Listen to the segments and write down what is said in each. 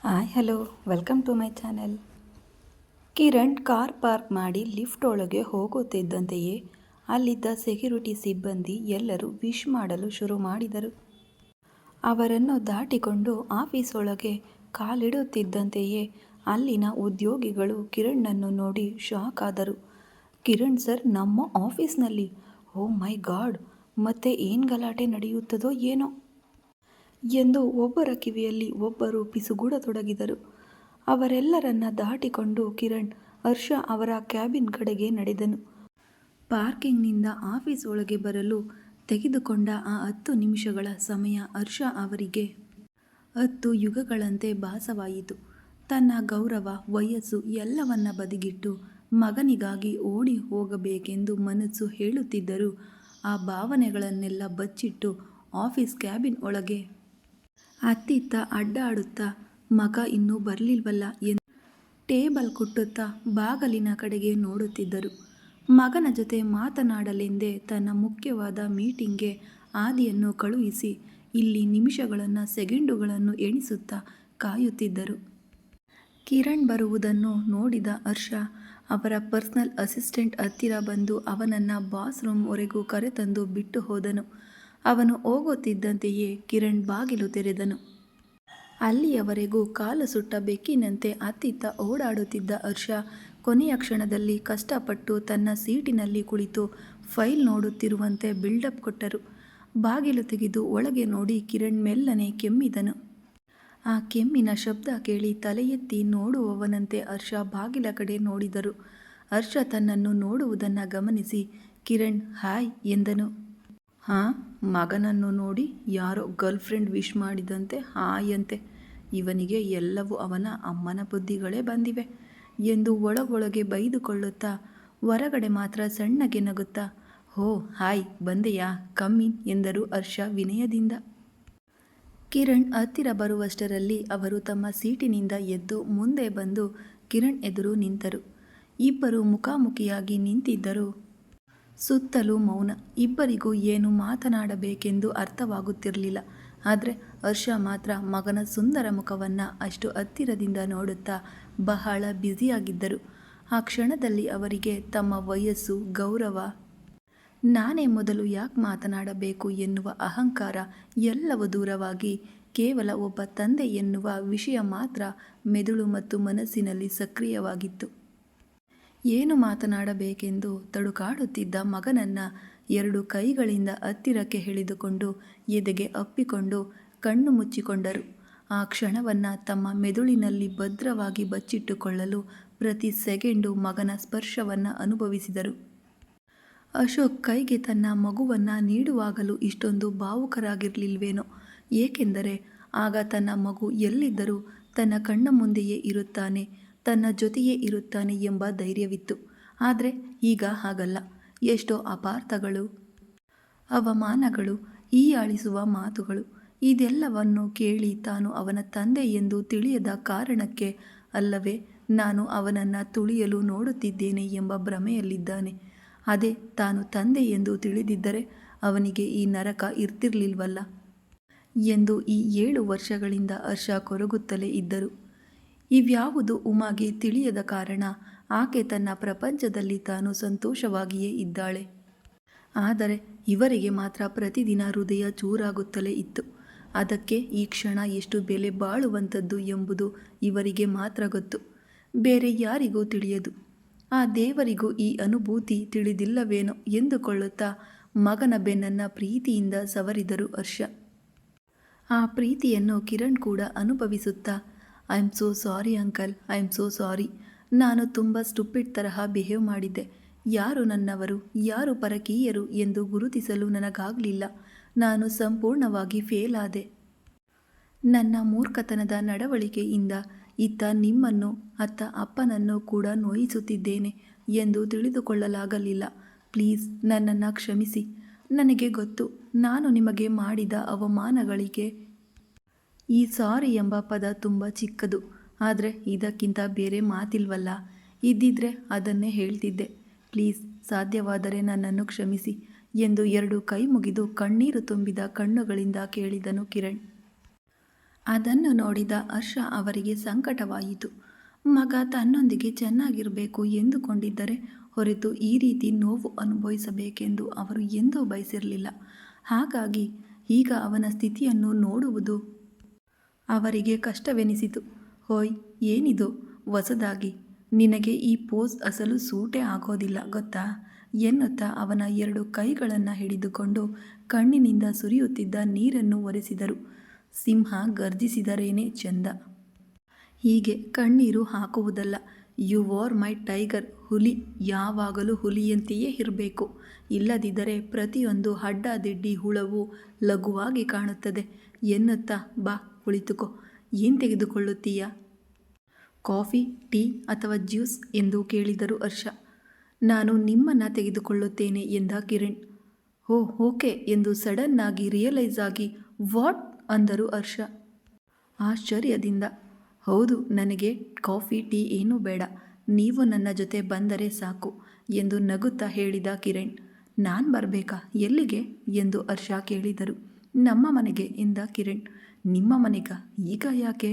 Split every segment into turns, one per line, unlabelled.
Hi hello welcome to my channel. Kiran car park ಮಾಡಿ lift ಒಳಗೆ ಹೋಗುತ್ತಿದ್ದಂತೆಯೇ ಅಲ್ಲಿದ್ದ ಸೆಕ್ಯೂರಿಟಿ ಸಿಬ್ಬಂದಿ ಎಲ್ಲರೂ ವಿಶ್ ಮಾಡಲು ಶುರು ಮಾಡಿದರು. ಅವರನ್ನು ದಾಟಿಕೊಂಡು ಆಫೀಸ್ ಒಳಗೆ ಕಾಲಿಡುತ್ತಿದ್ದಂತೆಯೇ ಅಲ್ಲಿನ ಉದ್ಯೋಗಿಗಳು ಕಿರಣ್ಣನ್ನು ನೋಡಿ ಶಾಕ್ ಆದರು. ಕಿರಣ್ ಸರ್ ನಮ್ಮ ಆಫೀಸ್ನಲ್ಲಿ, ಓ ಮೈ ಗಾಡ್, ಮತ್ತೆ ಏನು ಗಲಾಟೆ ನಡೆಯುತ್ತದೋ ಏನೋ ಎಂದು ಒಬ್ಬರ ಕಿವಿಯಲ್ಲಿ ಒಬ್ಬರು ಪಿಸುಗೂಡತೊಡಗಿದರು. ಅವರೆಲ್ಲರನ್ನ ದಾಟಿಕೊಂಡು ಕಿರಣ್ ಹರ್ಷ ಅವರ ಕ್ಯಾಬಿನ್ ಕಡೆಗೆ ನಡೆದನು. ಪಾರ್ಕಿಂಗ್ನಿಂದ ಆಫೀಸ್ ಒಳಗೆ ಬರಲು ತೆಗೆದುಕೊಂಡ ಆ 10 ನಿಮಿಷಗಳ ಸಮಯ ಹರ್ಷ ಅವರಿಗೆ 10 ಯುಗಗಳಂತೆ ಭಾಸವಾಯಿತು. ತನ್ನ ಗೌರವ, ವಯಸ್ಸು ಎಲ್ಲವನ್ನ ಬದಿಗಿಟ್ಟು ಮಗನಿಗಾಗಿ ಓಡಿ ಹೋಗಬೇಕೆಂದು ಮನಸ್ಸು ಹೇಳುತ್ತಿದ್ದರೂ ಆ ಭಾವನೆಗಳನ್ನೆಲ್ಲ ಬಚ್ಚಿಟ್ಟು ಆಫೀಸ್ ಕ್ಯಾಬಿನ್ ಒಳಗೆ ಅತ್ತಿತ್ತ ಅಡ್ಡಾಡುತ್ತಾ ಮಗ ಇನ್ನೂ ಬರಲಿಲ್ವಲ್ಲ ಎಂದು ಟೇಬಲ್ ಕುಟ್ಟುತ್ತಾ ಬಾಗಲಿನ ಕಡೆಗೆ ನೋಡುತ್ತಿದ್ದರು. ಮಗನ ಜೊತೆ ಮಾತನಾಡಲೆಂದೇ ತನ್ನ ಮುಖ್ಯವಾದ ಮೀಟಿಂಗ್ಗೆ ಆದಿಯನ್ನು ಕಳುಹಿಸಿ ಇಲ್ಲಿ ನಿಮಿಷಗಳನ್ನು ಸೆಕೆಂಡುಗಳನ್ನು ಎಣಿಸುತ್ತಾ ಕಾಯುತ್ತಿದ್ದರು. ಕಿರಣ್ ಬರುವುದನ್ನು ನೋಡಿದ ಹರ್ಷ ಅವರ ಪರ್ಸನಲ್ ಅಸಿಸ್ಟೆಂಟ್ ಹತ್ತಿರ ಬಂದು ಅವನನ್ನು ಬಾತ್ರೂಮ್ವರೆಗೂ ಕರೆತಂದು ಬಿಟ್ಟು ಹೋದನು. ಅವನು ಹೋಗುತ್ತಿದ್ದಂತೆಯೇ ಕಿರಣ್ ಬಾಗಿಲು ತೆರೆದನು. ಅಲ್ಲಿಯವರೆಗೂ ಕಾಲು ಸುಟ್ಟ ಬೆಕ್ಕಿನಂತೆ ಅತ್ತಿತ್ತ ಓಡಾಡುತ್ತಿದ್ದ ಹರ್ಷ ಕೊನೆಯ ಕ್ಷಣದಲ್ಲಿ ಕಷ್ಟಪಟ್ಟು ತನ್ನ ಸೀಟಿನಲ್ಲಿ ಕುಳಿತು ಫೈಲ್ ನೋಡುತ್ತಿರುವಂತೆ ಬಿಲ್ಡಪ್ ಕೊಟ್ಟರು. ಬಾಗಿಲು ತೆಗೆದು ಒಳಗೆ ನೋಡಿ ಕಿರಣ್ ಮೆಲ್ಲನೆ ಕೆಮ್ಮಿದನು. ಆ ಕೆಮ್ಮಿನ ಶಬ್ದ ಕೇಳಿ ತಲೆ ಎತ್ತಿ ನೋಡುವವನಂತೆ ಹರ್ಷ ಬಾಗಿಲ ಕಡೆ ನೋಡಿದರು. ಹರ್ಷ ತನ್ನನ್ನು ನೋಡುವುದನ್ನು ಗಮನಿಸಿ ಕಿರಣ್ ಹಾಯ್ ಎಂದನು. ಹಾಂ, ಮಗನನ್ನು ನೋಡಿ ಯಾರೋ ಗರ್ಲ್ಫ್ರೆಂಡ್ ವಿಶ್ ಮಾಡಿದಂತೆ ಹಾಯ್ ಅಂತೆ. ಇವನಿಗೆ ಎಲ್ಲವೂ ಅವನ ಅಮ್ಮನ ಬುದ್ಧಿಗಳೇ ಬಂದಿವೆ ಎಂದು ಒಳಗೊಳಗೆ ಬೈದುಕೊಳ್ಳುತ್ತಾ ಹೊರಗಡೆ ಮಾತ್ರ ಸಣ್ಣಗೆ ನಗುತ್ತಾ ಹೋ ಹಾಯ್ ಬಂದೆಯಾ, ಕಮ್ ಇನ್ ಎಂದರು ಹರ್ಷ ವಿನಯದಿಂದ. ಕಿರಣ್ ಹತ್ತಿರ ಬರುವಷ್ಟರಲ್ಲಿ ಅವರು ತಮ್ಮ ಸೀಟಿನಿಂದ ಎದ್ದು ಮುಂದೆ ಬಂದು ಕಿರಣ್ ಎದುರು ನಿಂತರು. ಇಬ್ಬರು ಮುಖಾಮುಖಿಯಾಗಿ ನಿಂತಿದ್ದರು. ಸುತ್ತಲೂ ಮೌನ. ಇಬ್ಬರಿಗೂ ಏನು ಮಾತನಾಡಬೇಕೆಂದು ಅರ್ಥವಾಗುತ್ತಿರಲಿಲ್ಲ. ಆದರೆ ಹರ್ಷ ಮಾತ್ರ ಮಗನ ಸುಂದರ ಮುಖವನ್ನು ಅಷ್ಟು ಹತ್ತಿರದಿಂದ ನೋಡುತ್ತಾ ಬಹಳ ಬ್ಯುಸಿಯಾಗಿದ್ದರು. ಆ ಕ್ಷಣದಲ್ಲಿ ಅವರಿಗೆ ತಮ್ಮ ವಯಸ್ಸು, ಗೌರವ, ನಾನೇ ಮೊದಲು ಯಾಕೆ ಮಾತನಾಡಬೇಕು ಎನ್ನುವ ಅಹಂಕಾರ ಎಲ್ಲವೂ ದೂರವಾಗಿ ಕೇವಲ ಒಬ್ಬ ತಂದೆ ಎನ್ನುವ ವಿಷಯ ಮಾತ್ರ ಮೆದುಳು ಮತ್ತು ಮನಸ್ಸಿನಲ್ಲಿ ಸಕ್ರಿಯವಾಗಿತ್ತು. ಏನು ಮಾತನಾಡಬೇಕೆಂದು ತಡುಕಾಡುತ್ತಿದ್ದ ಮಗನನ್ನು 2 ಕೈಗಳಿಂದ ಹತ್ತಿರಕ್ಕೆ ಎಳೆದುಕೊಂಡು ಎದೆಗೆ ಅಪ್ಪಿಕೊಂಡು ಕಣ್ಣು ಮುಚ್ಚಿಕೊಂಡರು. ಆ ಕ್ಷಣವನ್ನು ತಮ್ಮ ಮೆದುಳಿನಲ್ಲಿ ಭದ್ರವಾಗಿ ಬಚ್ಚಿಟ್ಟುಕೊಳ್ಳಲು ಪ್ರತಿ ಸೆಕೆಂಡು ಮಗನ ಸ್ಪರ್ಶವನ್ನು ಅನುಭವಿಸಿದರು. ಅಶೋಕ್ ಕೈಗೆ ತನ್ನ ಮಗುವನ್ನು ನೀಡುವಾಗಲೂ ಇಷ್ಟೊಂದು ಭಾವುಕರಾಗಿರಲಿಲ್ವೇನೋ. ಏಕೆಂದರೆ ಆಗ ತನ್ನ ಮಗು ಎಲ್ಲಿದ್ದರೂ ತನ್ನ ಕಣ್ಣ ಮುಂದೆಯೇ ಇರುತ್ತಾನೆ, ತನ್ನ ಜೊತೆಯೇ ಇರುತ್ತಾನೆ ಎಂಬ ಧೈರ್ಯವಿತ್ತು. ಆದರೆ ಈಗ ಹಾಗಲ್ಲ. ಎಷ್ಟೋ ಅಪಾರ್ಥಗಳು, ಅವಮಾನಗಳು, ಹೀಯಾಳಿಸುವ ಮಾತುಗಳು, ಇದೆಲ್ಲವನ್ನು ಕೇಳಿ ತಾನು ಅವನ ತಂದೆ ಎಂದು ತಿಳಿಯದ ಕಾರಣಕ್ಕೆ ಅಲ್ಲವೇ ನಾನು ಅವನನ್ನು ತುಳಿಯಲು ನೋಡುತ್ತಿದ್ದೇನೆ ಎಂಬ ಭ್ರಮೆಯಲ್ಲಿದ್ದಾನೆ. ಅದೇ ತಾನು ತಂದೆ ಎಂದು ತಿಳಿದಿದ್ದರೆ ಅವನಿಗೆ ಈ ನರಕ ಇರ್ತಿರ್ಲಿಲ್ವಲ್ಲ ಎಂದು ಈ 7 ವರ್ಷಗಳಿಂದ ಹರ್ಷ ಕೊರಗುತ್ತಲೇ ಇದ್ದರು. ಇವ್ಯಾವುದು ಉಮಾಗೆ ತಿಳಿಯದ ಕಾರಣ ಆಕೆ ತನ್ನ ಪ್ರಪಂಚದಲ್ಲಿ ತಾನು ಸಂತೋಷವಾಗಿಯೇ ಇದ್ದಾಳೆ. ಆದರೆ ಇವರಿಗೆ ಮಾತ್ರ ಪ್ರತಿದಿನ ಹೃದಯ ಚೂರಾಗುತ್ತಲೇ ಇತ್ತು. ಅದಕ್ಕೆ ಈ ಕ್ಷಣ ಎಷ್ಟು ಬೆಲೆ ಬಾಳುವಂಥದ್ದು ಎಂಬುದು ಇವರಿಗೆ ಮಾತ್ರ ಗೊತ್ತು, ಬೇರೆ ಯಾರಿಗೂ ತಿಳಿಯದು. ಆ ದೇವರಿಗೂ ಈ ಅನುಭೂತಿ ತಿಳಿದಿಲ್ಲವೇನೋ ಎಂದುಕೊಳ್ಳುತ್ತಾ ಮಗನ ಬೆನ್ನನ್ನು ಪ್ರೀತಿಯಿಂದ ಸವರಿದರು ಹರ್ಷ. ಆ ಪ್ರೀತಿಯನ್ನು ಕಿರಣ್ ಕೂಡ ಅನುಭವಿಸುತ್ತಾ I am so sorry uncle, I am so sorry. ನಾನು ತುಂಬ ಸ್ಟುಪಿಡ್ ತರಹ ಬಿಹೇವ್ ಮಾಡಿದ್ದೆ. ಯಾರು ನನ್ನವರು, ಯಾರು ಪರಕೀಯರು ಎಂದು ಗುರುತಿಸಲು ನನಗಾಗಲಿಲ್ಲ. ನಾನು ಸಂಪೂರ್ಣವಾಗಿ ಫೇಲ್ ಆದೆ. ನನ್ನ ಮೂರ್ಖತನದ ನಡವಳಿಕೆಯಿಂದ ಇತ್ತ ನಿಮ್ಮನ್ನು ಅತ್ತ ಅಪ್ಪನನ್ನು ಕೂಡ ನೋಯಿಸುತ್ತಿದ್ದೇನೆ ಎಂದು ತಿಳಿದುಕೊಳ್ಳಲಾಗಲಿಲ್ಲ. ಪ್ಲೀಸ್ ನನ್ನನ್ನು ಕ್ಷಮಿಸಿ. ನನಗೆ ಗೊತ್ತು ನಾನು ನಿಮಗೆ ಮಾಡಿದ ಅವಮಾನಗಳಿಗೆ ಈ ಸಾರಿ ಎಂಬ ಪದ ತುಂಬ ಚಿಕ್ಕದು. ಆದರೆ ಇದಕ್ಕಿಂತ ಬೇರೆ ಮಾತಿಲ್ವಲ್ಲ. ಇದ್ದಿದ್ರೆ ಅದನ್ನೇ ಹೇಳ್ತಿದ್ದೆ. ಪ್ಲೀಸ್ ಸಾಧ್ಯವಾದರೆ ನನ್ನನ್ನು ಕ್ಷಮಿಸಿ ಎಂದು 2 ಕೈ ಮುಗಿದು ಕಣ್ಣೀರು ತುಂಬಿದ ಕಣ್ಣುಗಳಿಂದ ಕೇಳಿದನು ಕಿರಣ್. ಅದನ್ನು ನೋಡಿದ ಹರ್ಷ ಅವರಿಗೆ ಸಂಕಟವಾಯಿತು. ಮಗ ತನ್ನೊಂದಿಗೆ ಚೆನ್ನಾಗಿರಬೇಕು ಎಂದುಕೊಂಡಿದ್ದರೆ ಹೊರತು ಈ ರೀತಿ ನೋವು ಅನುಭವಿಸಬೇಕೆಂದು ಅವರು ಎಂದೂ ಬಯಸಿರಲಿಲ್ಲ. ಹಾಗಾಗಿ ಈಗ ಅವನ ಸ್ಥಿತಿಯನ್ನು ನೋಡುವುದು ಅವರಿಗೆ ಕಷ್ಟವೆನಿಸಿತು. ಹೋಯ್, ಏನಿದು ಹೊಸದಾಗಿ? ನಿನಗೆ ಈ ಪೋಸ್ ಅಸಲು ಸೂಟೇ ಆಗೋದಿಲ್ಲ ಗೊತ್ತಾ ಎನ್ನುತ್ತಾ ಅವನ 2 ಕೈಗಳನ್ನು ಹಿಡಿದುಕೊಂಡು ಕಣ್ಣಿನಿಂದ ಸುರಿಯುತ್ತಿದ್ದ ನೀರನ್ನು ಒರೆಸಿದರು. ಸಿಂಹ ಗರ್ಜಿಸಿದರೇನೇ ಚೆಂದ. ಹೀಗೆ ಕಣ್ಣೀರು ಹಾಕುವುದಲ್ಲ. You are my tiger. ಹುಲಿ ಯಾವಾಗಲೂ ಹುಲಿಯಂತೆಯೇ ಇರಬೇಕು. ಇಲ್ಲದಿದ್ದರೆ ಪ್ರತಿಯೊಂದು ಅಡ್ಡದಿಡ್ಡಿ ಹುಳವೂ ಲಘುವಾಗಿ ಕಾಣುತ್ತದೆ ಎನ್ನುತ್ತಾ ಬಾ ಕುಳಿತುಕೋ. ಏನು ತೆಗೆದುಕೊಳ್ಳುತ್ತೀಯಾ? ಕಾಫಿ, ಟೀ ಅಥವಾ ಜ್ಯೂಸ್ ಎಂದು ಕೇಳಿದರು ಹರ್ಷ. ನಾನು ನಿಮ್ಮನ್ನು ತೆಗೆದುಕೊಳ್ಳುತ್ತೇನೆ ಎಂದ ಕಿರಣ್. ಓ ಓಕೆ ಎಂದು ಸಡನ್ ಆಗಿ ರಿಯಲೈಸ್ ಆಗಿ ವಾಟ್ ಅಂದರು ಹರ್ಷ ಆಶ್ಚರ್ಯದಿಂದ. ಹೌದು, ನನಗೆ ಕಾಫಿ ಟೀ ಏನೂ ಬೇಡ, ನೀವು ನನ್ನ ಜೊತೆ ಬಂದರೆ ಸಾಕು ಎಂದು ನಗುತ್ತಾ ಹೇಳಿದ ಕಿರಣ್. ನಾನು ಬರಬೇಕಾ? ಎಲ್ಲಿಗೆ ಎಂದು ಹರ್ಷ ಕೇಳಿದರು. ನಮ್ಮ ಮನೆಗೆ ಎಂದ ಕಿರಣ್. ನಿಮ್ಮ ಮನೆಗ? ಈಗ ಯಾಕೆ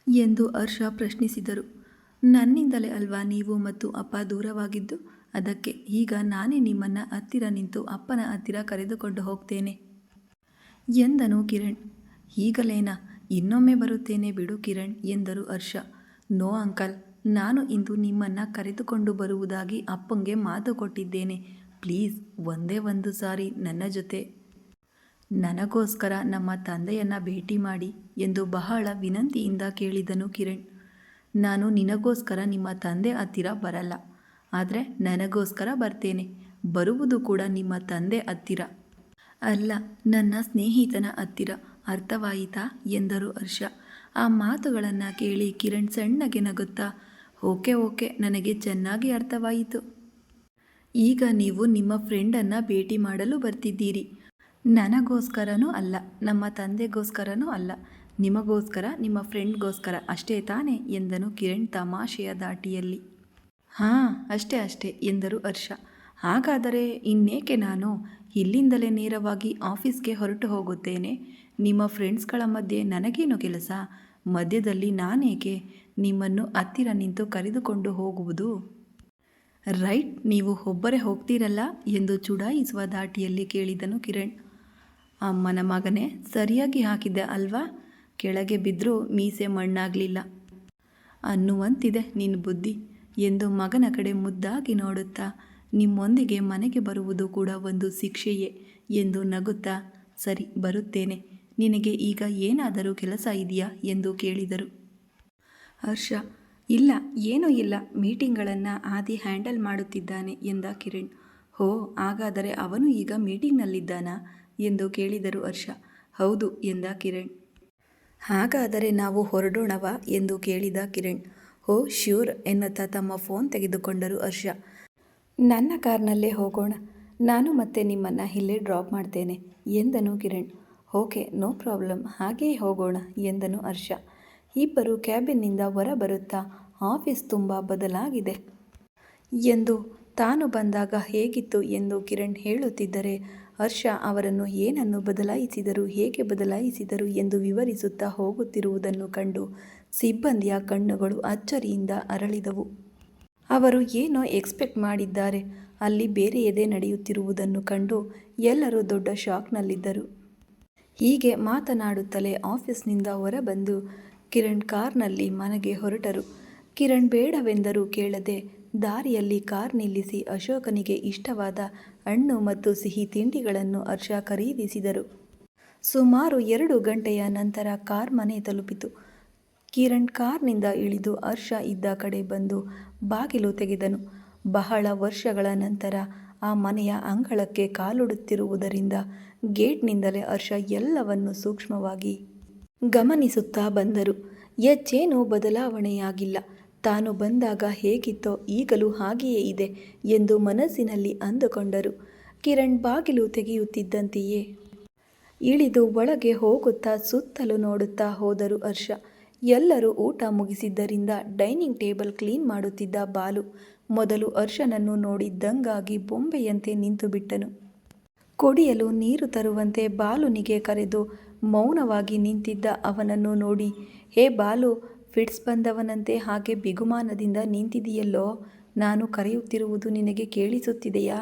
ಎಂದು ಹರ್ಷ ಪ್ರಶ್ನಿಸಿದರು. ನನ್ನಿಂದಲೇ ಅಲ್ವಾ ನೀವು ಮತ್ತು ಅಪ್ಪ ದೂರವಾಗಿದ್ದು, ಅದಕ್ಕೆ ಈಗ ನಾನೇ ನಿಮ್ಮನ್ನು ಹತ್ತಿರ ನಿಂತು ಅಪ್ಪನ ಹತ್ತಿರ ಕರೆದುಕೊಂಡು ಹೋಗ್ತೇನೆ ಎಂದನು ಕಿರಣ್. ಈಗಲೇನಾ? ಇನ್ನೊಮ್ಮೆ ಬರುತ್ತೇನೆ ಬಿಡು ಕಿರಣ್ ಎಂದರು ಹರ್ಷ. ನೋ ಅಂಕಲ್, ನಾನು ಇಂದು ನಿಮ್ಮನ್ನು ಕರೆದುಕೊಂಡು ಬರುವುದಾಗಿ ಅಪ್ಪಂಗೆ ಮಾತು ಕೊಟ್ಟಿದ್ದೇನೆ. ಪ್ಲೀಸ್ ಒಂದೇ ಒಂದು ಸಾರಿ ನನ್ನ ಜೊತೆ ನನಗೋಸ್ಕರ ನಮ್ಮ ತಂದೆಯನ್ನು ಭೇಟಿ ಮಾಡಿ ಎಂದು ಬಹಳ ವಿನಂತಿಯಿಂದ ಕೇಳಿದನು ಕಿರಣ್. ನಾನು ನಿನಗೋಸ್ಕರ ನಿಮ್ಮ ತಂದೆ ಹತ್ತಿರ ಬರಲ್ಲ, ಆದರೆ ನನಗೋಸ್ಕರ ಬರ್ತೇನೆ. ಬರುವುದು ಕೂಡ ನಿಮ್ಮ ತಂದೆ ಹತ್ತಿರ ಅಲ್ಲ, ನನ್ನ ಸ್ನೇಹಿತನ ಹತ್ತಿರ. ಅರ್ಥವಾಯಿತಾ ಎಂದರು ಹರ್ಷ. ಆ ಮಾತುಗಳನ್ನು ಕೇಳಿ ಕಿರಣ್ ಸಣ್ಣಗೆ ನಗುತ್ತಾ, ಓಕೆ ಓಕೆ, ನನಗೆ ಚೆನ್ನಾಗಿ ಅರ್ಥವಾಯಿತು. ಈಗ ನೀವು ನಿಮ್ಮ ಫ್ರೆಂಡನ್ನು ಭೇಟಿ ಮಾಡಲು ಬರ್ತಿದ್ದೀರಿ. ನನಗೋಸ್ಕರನೂ ಅಲ್ಲ, ನಮ್ಮ ತಂದೆಗೋಸ್ಕರನೂ ಅಲ್ಲ, ನಿಮಗೋಸ್ಕರ, ನಿಮ್ಮ ಫ್ರೆಂಡ್ಗೋಸ್ಕರ ಅಷ್ಟೇ ತಾನೇ ಎಂದನು ಕಿರಣ್ ತಮಾಷೆಯ ದಾಟಿಯಲ್ಲಿ. ಹಾಂ, ಅಷ್ಟೇ ಅಷ್ಟೇ ಎಂದರು ಹರ್ಷ. ಹಾಗಾದರೆ ಇನ್ನೇಕೆ, ನಾನು ಇಲ್ಲಿಂದಲೇ ನೇರವಾಗಿ ಆಫೀಸ್ಗೆ ಹೊರಟು ಹೋಗುತ್ತೇನೆ. ನಿಮ್ಮ ಫ್ರೆಂಡ್ಸ್ಗಳ ಮಧ್ಯೆ ನನಗೇನು ಕೆಲಸ? ಮಧ್ಯದಲ್ಲಿ ನಾನೇಕೆ ನಿಮ್ಮನ್ನು ಹತ್ತಿರ ನಿಂತು ಕರೆದುಕೊಂಡು ಹೋಗುವುದು? ರೈಟ್, ನೀವು ಒಬ್ಬರೇ ಹೋಗ್ತೀರಲ್ಲ ಎಂದು ಚುಡಾಯಿಸುವ ದಾಟಿಯಲ್ಲಿ ಕೇಳಿದನು ಕಿರಣ್. ಅಮ್ಮನ ಮಗನೇ, ಸರಿಯಾಗಿ ಹಾಕಿದ್ದೆ ಅಲ್ವಾ? ಕೆಳಗೆ ಬಿದ್ದರೂ ಮೀಸೆ ಮಣ್ಣಾಗಲಿಲ್ಲ ಅನ್ನುವಂತಿದೆ ನಿನ್ನ ಬುದ್ಧಿ ಎಂದು ಮಗನ ಕಡೆ ಮುದ್ದಾಗಿ ನೋಡುತ್ತಾ, ನಿಮ್ಮೊಂದಿಗೆ ಮನೆಗೆ ಬರುವುದು ಕೂಡ ಒಂದು ಶಿಕ್ಷೆಯೇ ಎಂದು ನಗುತ್ತಾ, ಸರಿ ಬರುತ್ತೇನೆ. ನಿನಗೆ ಈಗ ಏನಾದರೂ ಕೆಲಸ ಇದೆಯಾ ಎಂದು ಕೇಳಿದರು ಹರ್ಷ. ಇಲ್ಲ, ಏನೂ ಇಲ್ಲ, ಮೀಟಿಂಗ್ಗಳನ್ನು ಆದಿ ಹ್ಯಾಂಡಲ್ ಮಾಡುತ್ತಿದ್ದಾನೆ ಎಂದ ಕಿರಣ್. ಹೋ, ಹಾಗಾದರೆ ಅವನು ಈಗ ಮೀಟಿಂಗ್ನಲ್ಲಿದ್ದಾನಾ ಎಂದು ಕೇಳಿದರು ಹರ್ಷ. ಹೌದು ಎಂದ ಕಿರಣ್. ಹಾಗಾದರೆ ನಾವು ಹೊರಡೋಣವಾ ಎಂದು ಕೇಳಿದ ಕಿರಣ್. ಓ ಶ್ಯೂರ್ ಎನ್ನುತ್ತಾ ತಮ್ಮ ಫೋನ್ ತೆಗೆದುಕೊಂಡರು ಹರ್ಷ. ನನ್ನ ಕಾರ್ನಲ್ಲೇ ಹೋಗೋಣ, ನಾನು ಮತ್ತೆ ನಿಮ್ಮನ್ನು ಇಲ್ಲೇ ಡ್ರಾಪ್ ಮಾಡ್ತೇನೆ ಎಂದನು ಕಿರಣ್. ಓಕೆ, ನೋ ಪ್ರಾಬ್ಲಮ್, ಹಾಗೆಯೇ ಹೋಗೋಣ ಎಂದನು ಹರ್ಷ. ಇಬ್ಬರು ಕ್ಯಾಬಿನ್ನಿಂದ ಹೊರಬರುತ್ತಾ, ಆಫೀಸ್ ತುಂಬ ಬದಲಾಗಿದೆ ಎಂದು, ತಾನು ಬಂದಾಗ ಹೇಗಿತ್ತು ಎಂದು ಕಿರಣ್ ಹೇಳುತ್ತಿದ್ದರೆ, ಹರ್ಷ ಅವರನ್ನು ಏನನ್ನು ಬದಲಾಯಿಸಿದರು, ಹೇಗೆ ಬದಲಾಯಿಸಿದರು ಎಂದು ವಿವರಿಸುತ್ತಾ ಹೋಗುತ್ತಿರುವುದನ್ನು ಕಂಡು ಸಿಬ್ಬಂದಿಯ ಕಣ್ಣುಗಳು ಅಚ್ಚರಿಯಿಂದ ಅರಳಿದವು. ಅವರು ಏನೋ ಎಕ್ಸ್ಪೆಕ್ಟ್ ಮಾಡಿದ್ದಾರೆ, ಅಲ್ಲಿ ಬೇರೆಯದೇ ನಡೆಯುತ್ತಿರುವುದನ್ನು ಕಂಡು ಎಲ್ಲರೂ ದೊಡ್ಡ ಶಾಕ್ನಲ್ಲಿದ್ದರು. ಹೀಗೆ ಮಾತನಾಡುತ್ತಲೇ ಆಫೀಸ್ನಿಂದ ಹೊರಬಂದು ಕಿರಣ್ ಕಾರ್ನಲ್ಲಿ ಮನೆಗೆ ಹೊರಟರು. ಕಿರಣ್ ಬೇಡವೆಂದರೂ ಕೇಳದೆ ದಾರಿಯಲ್ಲಿ ಕಾರ್ ನಿಲ್ಲಿಸಿ ಅಶೋಕನಿಗೆ ಇಷ್ಟವಾದ ಹಣ್ಣು ಮತ್ತು ಸಿಹಿ ತಿಂಡಿಗಳನ್ನು ಹರ್ಷ ಖರೀದಿಸಿದರು. ಸುಮಾರು 2 ಗಂಟೆಯ ನಂತರ ಕಾರ್ ಮನೆ ತಲುಪಿತು. ಕಿರಣ್ ಕಾರ್ನಿಂದ ಇಳಿದು ಹರ್ಷ ಇದ್ದ ಕಡೆ ಬಂದು ಬಾಗಿಲು ತೆಗೆದನು. ಬಹಳ ವರ್ಷಗಳ ನಂತರ ಆ ಮನೆಯ ಅಂಗಳಕ್ಕೆ ಕಾಲಿಡುತ್ತಿರುವುದರಿಂದ ಗೇಟ್ನಿಂದಲೇ ಹರ್ಷ ಎಲ್ಲವನ್ನು ಸೂಕ್ಷ್ಮವಾಗಿ ಗಮನಿಸುತ್ತಾ ಬಂದರು. ಹೆಚ್ಚೇನೂ ಬದಲಾವಣೆಯಾಗಿಲ್ಲ. ತಾನು ಬಂದಾಗ ಹೇಗಿತ್ತೋ ಈಗಲೂ ಹಾಗೆಯೇ ಇದೆ ಎಂದು ಮನಸ್ಸಿನಲ್ಲಿ ಅಂದುಕೊಂಡರು. ಕಿರಣ್ ಬಾಗಿಲು ತೆಗೆಯುತ್ತಿದ್ದಂತೆಯೇ ಇಳಿದು ಒಳಗೆ ಹೋಗುತ್ತಾ ಸುತ್ತಲೂ ನೋಡುತ್ತಾ ಹೋದರು ಹರ್ಷ. ಎಲ್ಲರೂ ಊಟ ಮುಗಿಸಿದ್ದರಿಂದ ಡೈನಿಂಗ್ ಟೇಬಲ್ ಕ್ಲೀನ್ ಮಾಡುತ್ತಿದ್ದ ಬಾಲು ಮೊದಲು ಹರ್ಷನನ್ನು ನೋಡಿ ದಂಗಾಗಿ ಬೊಂಬೆಯಂತೆ ನಿಂತು ಬಿಟ್ಟನು. ಕುಡಿಯಲು ನೀರು ತರುವಂತೆ ಬಾಲುನಿಗೆ ಕರೆದು ಮೌನವಾಗಿ ನಿಂತಿದ್ದ ಅವನನ್ನು ನೋಡಿ, ಹೇ ಬಾಲು, ಫಿಟ್ಸ್ ಬಂದವನಂತೆ ಹಾಗೆ ಬಿಗುಮಾನದಿಂದ ನಿಂತಿದೆಯಲ್ಲೋ, ನಾನು ಕರೆಯುತ್ತಿರುವುದು ನಿನಗೆ ಕೇಳಿಸುತ್ತಿದೆಯಾ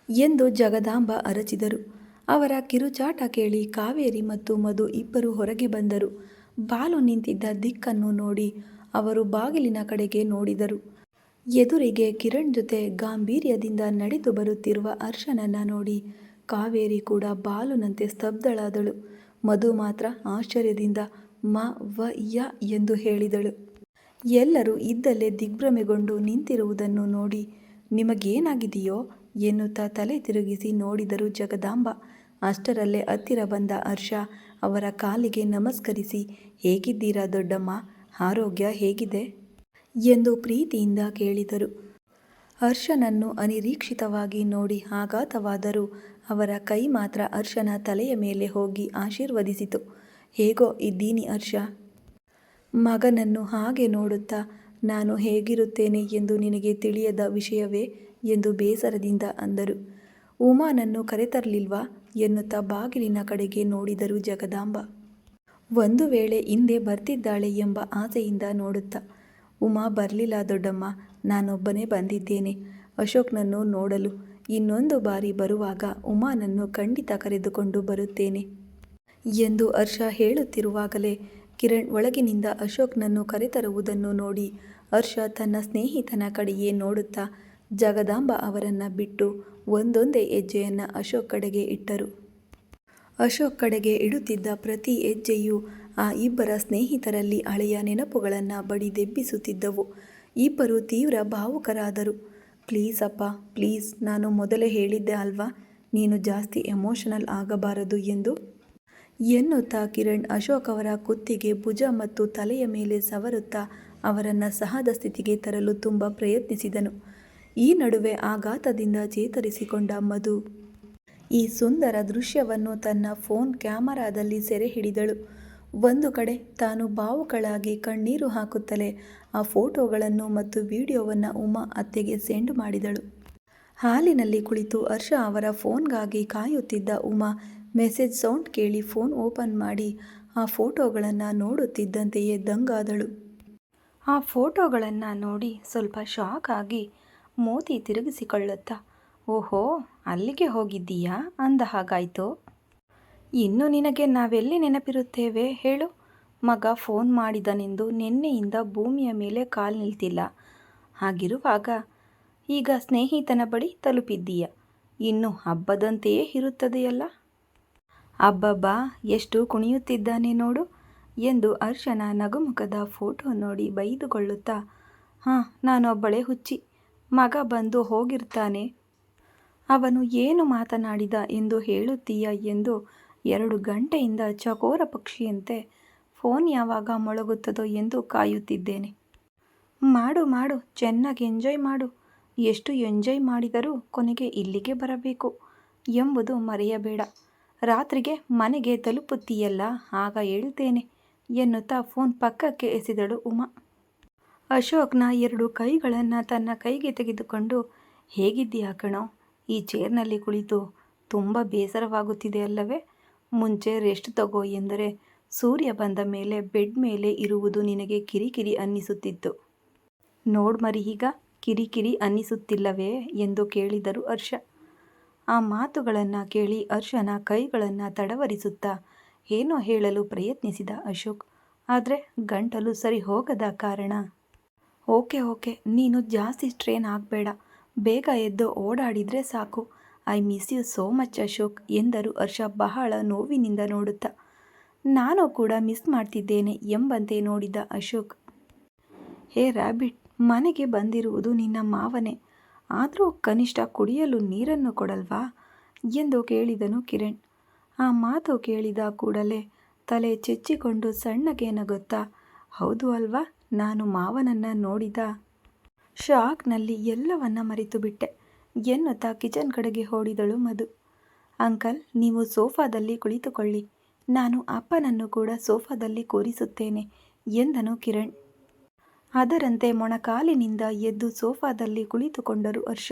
ಎಂದು ಜಗದಾಂಬ ಅರಚಿದರು. ಅವರ ಕಿರುಚಾಟ ಕೇಳಿ ಕಾವೇರಿ ಮತ್ತು ಮಧು ಇಬ್ಬರು ಹೊರಗೆ ಬಂದರು. ಬಾಲು ನಿಂತಿದ್ದ ದಿಕ್ಕನ್ನು ನೋಡಿ ಅವರು ಬಾಗಿಲಿನ ಕಡೆಗೆ ನೋಡಿದರು. ಎದುರಿಗೆ ಕಿರಣ್ ಜೊತೆ ಗಾಂಭೀರ್ಯದಿಂದ ನಡೆದು ಬರುತ್ತಿರುವ ಹರ್ಷನನ್ನ ನೋಡಿ ಕಾವೇರಿ ಕೂಡ ಬಾಲುನಂತೆ ಸ್ತಬ್ಧಳಾದಳು. ಮಧು ಮಾತ್ರ ಆಶ್ಚರ್ಯದಿಂದ ಮ ವ ಯ ಎಂದು ಹೇಳಿದಳು. ಎಲ್ಲರೂ ಇದ್ದಲ್ಲೇ ದಿಗ್ಭ್ರಮೆಗೊಂಡು ನಿಂತಿರುವುದನ್ನು ನೋಡಿ, ನಿಮಗೇನಾಗಿದೆಯೋ ಎನ್ನುತ್ತಾ ತಲೆ ತಿರುಗಿಸಿ ನೋಡಿದರು ಜಗದಾಂಬ. ಅಷ್ಟರಲ್ಲೇ ಹತ್ತಿರ ಬಂದ ಹರ್ಷ ಅವರ ಕಾಲಿಗೆ ನಮಸ್ಕರಿಸಿ, ಹೇಗಿದ್ದೀರಾ ದೊಡ್ಡಮ್ಮ, ಆರೋಗ್ಯ ಹೇಗಿದೆ ಎಂದು ಪ್ರೀತಿಯಿಂದ ಕೇಳಿದರು. ಹರ್ಷನನ್ನು ಅನಿರೀಕ್ಷಿತವಾಗಿ ನೋಡಿ ಆಘಾತವಾದರೂ ಅವರ ಕೈ ಮಾತ್ರ ಹರ್ಷನ ತಲೆಯ ಮೇಲೆ ಹೋಗಿ ಆಶೀರ್ವದಿಸಿತು. ಹೇಗೋ ಇದ್ದೀನಿ ಹರ್ಷ. ಮಗನನ್ನು ಹಾಗೆ ನೋಡುತ್ತಾ, ನಾನು ಹೇಗಿರುತ್ತೇನೆ ಎಂದು ನಿನಗೆ ತಿಳಿಯದ ವಿಷಯವೇ ಎಂದು ಬೇಸರದಿಂದ ಅಂದರು. ಉಮಾನನ್ನು ಕರೆತರಲಿಲ್ವಾ ಎನ್ನುತ್ತಾ ಬಾಗಿಲಿನ ಕಡೆಗೆ ನೋಡಿದರು ಜಗದಾಂಬ. ಒಂದು ವೇಳೆ ಹಿಂದೆ ಬರ್ತಿದ್ದಾಳೆ ಎಂಬ ಆಸೆಯಿಂದ ನೋಡುತ್ತಾ, ಉಮಾ ಬರಲಿಲ್ಲ ದೊಡ್ಡಮ್ಮ, ನಾನೊಬ್ಬನೇ ಬಂದಿದ್ದೇನೆ ಅಶೋಕ್ನನ್ನು ನೋಡಲು. ಇನ್ನೊಂದು ಬಾರಿ ಬರುವಾಗ ಉಮಾನನ್ನು ಖಂಡಿತ ಕರೆದುಕೊಂಡು ಬರುತ್ತೇನೆ ಎಂದು ಹರ್ಷ ಹೇಳುತ್ತಿರುವಾಗಲೇ ಕಿರಣ್ ಒಳಗಿನಿಂದ ಅಶೋಕ್ನನ್ನು ಕರೆತರುವುದನ್ನು ನೋಡಿ ಹರ್ಷ ತನ್ನ ಸ್ನೇಹಿತನ ಕಡೆಯೇ ನೋಡುತ್ತಾ ಜಗದಾಂಬ ಅವರನ್ನು ಬಿಟ್ಟು ಒಂದೊಂದೇ ಹೆಜ್ಜೆಯನ್ನು ಅಶೋಕ್ ಕಡೆಗೆ ಇಟ್ಟರು. ಅಶೋಕ್ ಕಡೆಗೆ ಇಡುತ್ತಿದ್ದ ಪ್ರತಿ ಹೆಜ್ಜೆಯೂ ಆ ಇಬ್ಬರ ಸ್ನೇಹಿತರಲ್ಲಿ ಹಳೆಯ ನೆನಪುಗಳನ್ನು ಬಡಿದೆಬ್ಬಿಸುತ್ತಿದ್ದವು. ಇಬ್ಬರು ತೀವ್ರ ಭಾವುಕರಾದರು. ಪ್ಲೀಸ್ ಅಪ್ಪ, ಪ್ಲೀಸ್, ನಾನು ಮೊದಲೇ ಹೇಳಿದ್ದೆ ಅಲ್ವಾ ನೀನು ಜಾಸ್ತಿ ಎಮೋಷನಲ್ ಆಗಬಾರದು ಎಂದು ಎನ್ನುತ್ತಾ ಕಿರಣ್ ಅಶೋಕ್ ಅವರ ಕುತ್ತಿಗೆ, ಭುಜ ಮತ್ತು ತಲೆಯ ಮೇಲೆ ಸವರುತ್ತಾ ಅವರನ್ನು ಸಹಜ ಸ್ಥಿತಿಗೆ ತರಲು ತುಂಬ ಪ್ರಯತ್ನಿಸಿದನು. ಈ ನಡುವೆ ಆಘಾತದಿಂದ ಚೇತರಿಸಿಕೊಂಡ ಮಧು ಈ ಸುಂದರ ದೃಶ್ಯವನ್ನು ತನ್ನ ಫೋನ್ ಕ್ಯಾಮರಾದಲ್ಲಿ ಸೆರೆ ಹಿಡಿದಳು. ಒಂದು ಕಡೆ ತಾನು ಭಾವುಕಳಾಗಿ ಕಣ್ಣೀರು ಹಾಕುತ್ತಲೇ ಆ ಫೋಟೋಗಳನ್ನು ಮತ್ತು ವಿಡಿಯೋವನ್ನು ಉಮಾ ಅತ್ತೆಗೆ ಸೆಂಡ್ ಮಾಡಿದಳು. ಹಾಲಿನಲ್ಲಿ ಕುಳಿತು ಹರ್ಷ ಅವರ ಫೋನ್ಗಾಗಿ ಕಾಯುತ್ತಿದ್ದ ಉಮಾ ಮೆಸೇಜ್ ಸೌಂಡ್ ಕೇಳಿ ಫೋನ್ ಓಪನ್ ಮಾಡಿ ಆ ಫೋಟೋಗಳನ್ನು ನೋಡುತ್ತಿದ್ದಂತೆಯೇ ದಂಗಾದಳು. ಆ ಫೋಟೋಗಳನ್ನು ನೋಡಿ ಸ್ವಲ್ಪ ಶಾಕ್ ಆಗಿ ಮೋತಿ ತಿರುಗಿಸಿಕೊಳ್ಳುತ್ತಾ, ಓಹೋ, ಅಲ್ಲಿಗೆ ಹೋಗಿದ್ದೀಯಾ ಅಂದ ಹಾಗಾಯಿತು. ಇನ್ನು ನಿನಗೆ ನಾವೆಲ್ಲಿ ನೆನಪಿರುತ್ತೇವೆ ಹೇಳು. ಮಗ ಫೋನ್ ಮಾಡಿದನೆಂದು ನಿನ್ನೆಯಿಂದ ಭೂಮಿಯ ಮೇಲೆ ಕಾಲು ನಿಲ್ತಿಲ್ಲ. ಹಾಗಿರುವಾಗ ಈಗ ಸ್ನೇಹಿತನ ಬಳಿ ತಲುಪಿದ್ದೀಯ. ಇನ್ನು ಹಬ್ಬದಂತೆಯೇ ಇರುತ್ತದೆಯಲ್ಲ. ಅಬ್ಬಬ್ಬಾ, ಎಷ್ಟು ಕುಣಿಯುತ್ತಿದ್ದಾನೆ ನೋಡು ಎಂದು ಹರ್ಷನ ನಗುಮುಖದ ಫೋಟೋ ನೋಡಿ ಬೈದುಕೊಳ್ಳುತ್ತಾ, ಹಾಂ, ನಾನೊಬ್ಬಳೇ ಹುಚ್ಚಿ. ಮಗ ಬಂದು ಹೋಗಿರ್ತಾನೆ, ಅವನು ಏನು ಮಾತನಾಡಿದ ಎಂದು ಹೇಳುತ್ತೀಯ ಎಂದು 2 ಗಂಟೆಯಿಂದ ಚಕೋರ ಪಕ್ಷಿಯಂತೆ ಫೋನ್ ಯಾವಾಗ ಮೊಳಗುತ್ತದೋ ಎಂದು ಕಾಯುತ್ತಿದ್ದೇನೆ. ಮಾಡು ಮಾಡು, ಚೆನ್ನಾಗಿ ಎಂಜಾಯ್ ಮಾಡು. ಎಷ್ಟು ಎಂಜಾಯ್ ಮಾಡಿದರೂ ಕೊನೆಗೆ ಇಲ್ಲಿಗೆ ಬರಬೇಕು ಎಂಬುದು ಮರೆಯಬೇಡ. ರಾತ್ರಿಗೆ ಮನೆಗೆ ತಲುಪುತ್ತೀಯಲ್ಲ, ಆಗ ಹೇಳ್ತೇನೆ ಎನ್ನುತ್ತಾ ಫೋನ್ ಪಕ್ಕಕ್ಕೆ ಎಸೆದಳು ಉಮಾ. ಅಶೋಕ್ನ 2 ಕೈಗಳನ್ನು ತನ್ನ ಕೈಗೆ ತೆಗೆದುಕೊಂಡು, ಹೇಗಿದ್ದೀಯಾ ಕಣೋ, ಈ ಚೇರ್ನಲ್ಲಿ ಕುಳಿತು ತುಂಬ ಬೇಸರವಾಗುತ್ತಿದೆ ಅಲ್ಲವೇ. ಮುಂಚೆ ರೆಸ್ಟ್ ತಗೋ ಎಂದರೆ ಸೂರ್ಯ ಬಂದ ಮೇಲೆ ಬೆಡ್ ಮೇಲೆ ಇರುವುದು ನಿನಗೆ ಕಿರಿಕಿರಿ ಅನ್ನಿಸುತ್ತಿತ್ತು. ನೋಡ್ಮರಿ, ಈಗ ಕಿರಿಕಿರಿ ಅನ್ನಿಸುತ್ತಿಲ್ಲವೇ ಎಂದು ಕೇಳಿದರು ಹರ್ಷ. ಆ ಮಾತುಗಳನ್ನು ಕೇಳಿ ಹರ್ಷನ ಕೈಗಳನ್ನು ತಡವರಿಸುತ್ತಾ ಏನೋ ಹೇಳಲು ಪ್ರಯತ್ನಿಸಿದ ಅಶೋಕ್. ಆದರೆ ಗಂಟಲು ಸರಿ ಹೋಗದ ಕಾರಣ, ಓಕೆ ಓಕೆ, ನೀನು ಜಾಸ್ತಿ ಸ್ಟ್ರೇನ್ ಆಗಬೇಡ, ಬೇಗ ಎದ್ದು ಓಡಾಡಿದರೆ ಸಾಕು. I miss you so much Ashok ಎಂದರು ಹರ್ಷ ಬಹಳ ನೋವಿನಿಂದ ನೋಡುತ್ತಾ. ನಾನು ಕೂಡ ಮಿಸ್ ಮಾಡ್ತಿದ್ದೇನೆ ಎಂಬಂತೆ ನೋಡಿದ ಅಶೋಕ್. ಹೇ ರ್ಯಾಬಿಟ್, ಮನೆಗೆ ಬಂದಿರುವುದು ನಿನ್ನ ಮಾವನೇ, ಆದರೂ ಕನಿಷ್ಠ ಕುಡಿಯಲು ನೀರನ್ನು ಕೊಡಲ್ವಾ ಎಂದು ಕೇಳಿದನು ಕಿರಣ್. ಆ ಮಾತು ಕೇಳಿದ ಕೂಡಲೇ ತಲೆ ಚೆಚ್ಚಿಕೊಂಡು ಸಣ್ಣಗೆ ನಗುತ್ತಾ, ಹೌದು ಅಲ್ವಾ, ನಾನು ಮಾವನನ್ನು ನೋಡಿದ ಶಾಕ್ನಲ್ಲಿ ಎಲ್ಲವನ್ನ ಮರೆತು ಬಿಟ್ಟೆ ಎನ್ನುತ್ತಾ ಕಿಚನ್ ಕಡೆಗೆ ಓಡಿದಳು ಮಧು. ಅಂಕಲ್, ನೀವು ಸೋಫಾದಲ್ಲಿ ಕುಳಿತುಕೊಳ್ಳಿ, ನಾನು ಅಪ್ಪನನ್ನು ಕೂಡ ಸೋಫಾದಲ್ಲಿ ಕೂರಿಸುತ್ತೇನೆ ಎಂದನು ಕಿರಣ್. ಅದರಂತೆ ಮೊಣಕಾಲಿನಿಂದ ಎದ್ದು ಸೋಫಾದಲ್ಲಿ ಕುಳಿತುಕೊಂಡರು ಹರ್ಷ.